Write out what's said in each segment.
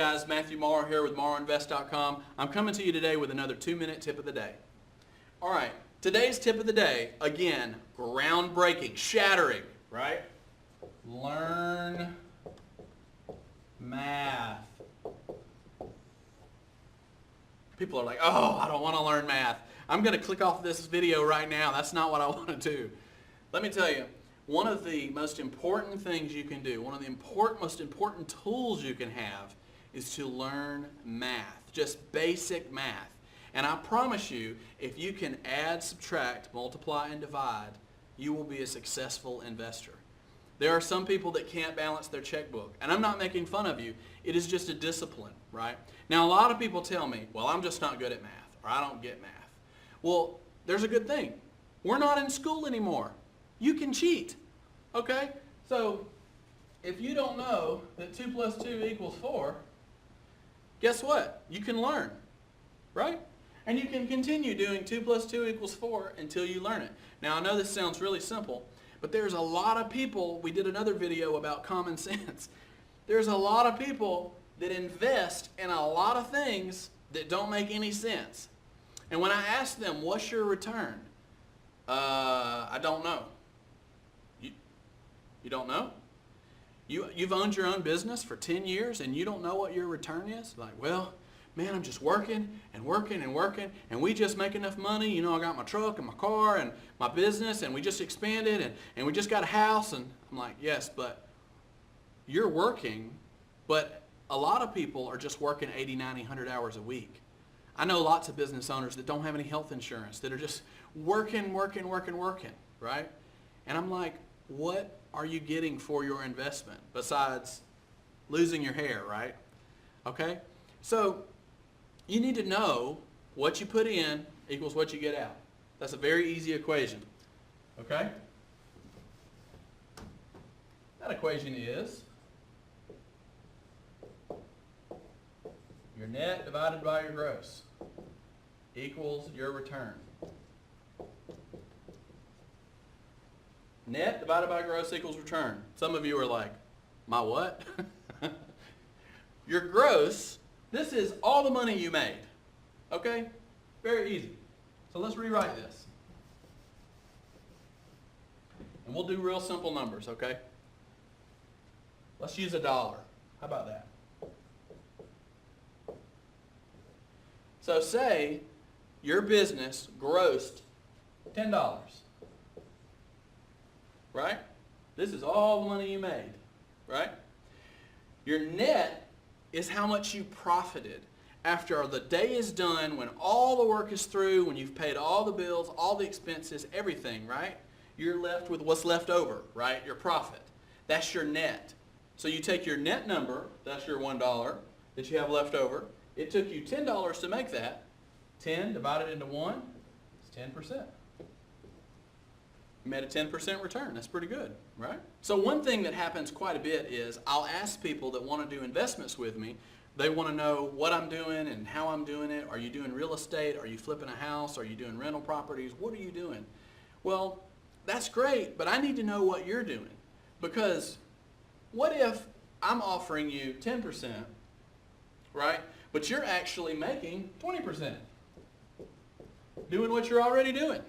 guys, Matthew Morrow here with MorrowInvest.com. I'm coming to you today with another 2-minute tip of the day. All right, today's tip of the day, again, groundbreaking, shattering, right? Learn math. People are like, oh, I don't want to learn math. I'm going to click off this video right now. That's not what I want to do. Let me tell you, one of the most important things you can do, one of the most important tools you can have is to learn math, just basic math. And I promise you, if you can add, subtract, multiply, and divide, you will be a successful investor. There are some people that can't balance their checkbook, and I'm not making fun of you. It is just a discipline, right? Now, a lot of people tell me, well, I'm just not good at math, or I don't get math. Well, there's a good thing. We're not in school anymore. You can cheat, okay? So, if you don't know that 2 plus 2 equals 4, guess what? You can learn, right? And you can continue doing 2 plus 2 equals 4 until you learn it. Now, I know this sounds really simple, but there's a lot of people, we did another video about common sense. There's a lot of people that invest in a lot of things that don't make any sense. And when I ask them, what's your return? I don't know. You don't know? You've owned your own business for 10 years and you don't know what your return is? Like, well, man, I'm just working and working and working, and we just make enough money. You know, I got my truck and my car and my business, and we just expanded, and we just got a house. And I'm like, yes, but you're working, but a lot of people are just working 80, 90, 100 hours a week. I know lots of business owners that don't have any health insurance, that are just working, right? And I'm like, what are you getting for your investment besides losing your hair, right? Okay? So you need to know what you put in equals what you get out. That's a very easy equation. Okay? That equation is your net divided by your gross equals your return. Net divided by gross equals return. Some of you are like, my what? Your gross, this is all the money you made. Okay? Very easy. So let's rewrite this. And we'll do real simple numbers, okay? Let's use $1. How about that? So say your business grossed $10. Right? This is all the money you made. Right? Your net is how much you profited after the day is done, when all the work is through, when you've paid all the bills, all the expenses, everything, right? You're left with what's left over, right? Your profit. That's your net. So you take your net number, that's your $1 that you have left over. It took you $10 to make that. 10 divided into 1 is 10%. You made a 10% return. That's pretty good, right? So one thing that happens quite a bit is I'll ask people that want to do investments with me. They want to know what I'm doing and how I'm doing it. Are you doing real estate? Are you flipping a house? Are you doing rental properties? What are you doing? Well, that's great, but I need to know what you're doing. Because what if I'm offering you 10%, right? But you're actually making 20%. Doing what you're already doing.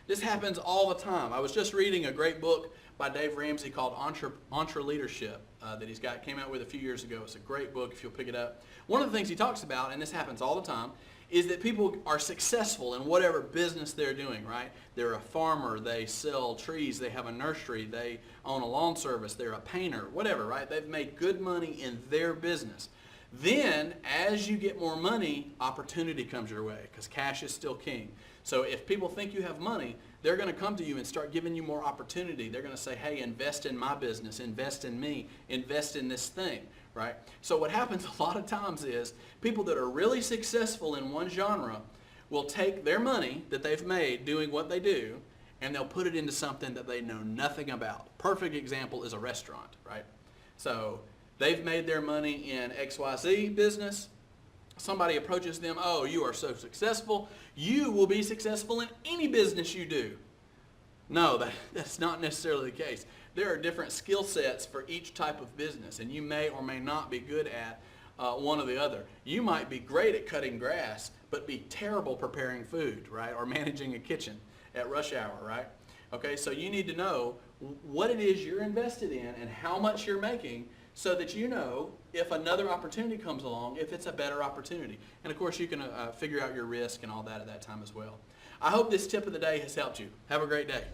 This happens all the time. I was just reading a great book by Dave Ramsey called EntreLeadership that he's got, came out with a few years ago. It's a great book if you'll pick it up. One of the things he talks about, and this happens all the time, is that people are successful in whatever business they're doing, right? They're a farmer, they sell trees, they have a nursery, they own a lawn service, they're a painter, whatever, right? They've made good money in their business. Then, as you get more money, opportunity comes your way because cash is still king. So if people think you have money, they're going to come to you and start giving you more opportunity. They're going to say, hey, invest in my business, invest in me, invest in this thing, right? So what happens a lot of times is people that are really successful in one genre will take their money that they've made doing what they do, and they'll put it into something that they know nothing about. Perfect example is a restaurant, right? So they've made their money in XYZ business. Somebody approaches them, oh, you are so successful, you will be successful in any business you do. No, that's not necessarily the case. There are different skill sets for each type of business, and you may or may not be good at one or the other. You might be great at cutting grass, but be terrible preparing food, right? Or managing a kitchen at rush hour, right? Okay, so you need to know what it is you're invested in and how much you're making so that you know if another opportunity comes along, if it's a better opportunity. And of course, you can figure out your risk and all that at that time as well. I hope this tip of the day has helped you. Have a great day.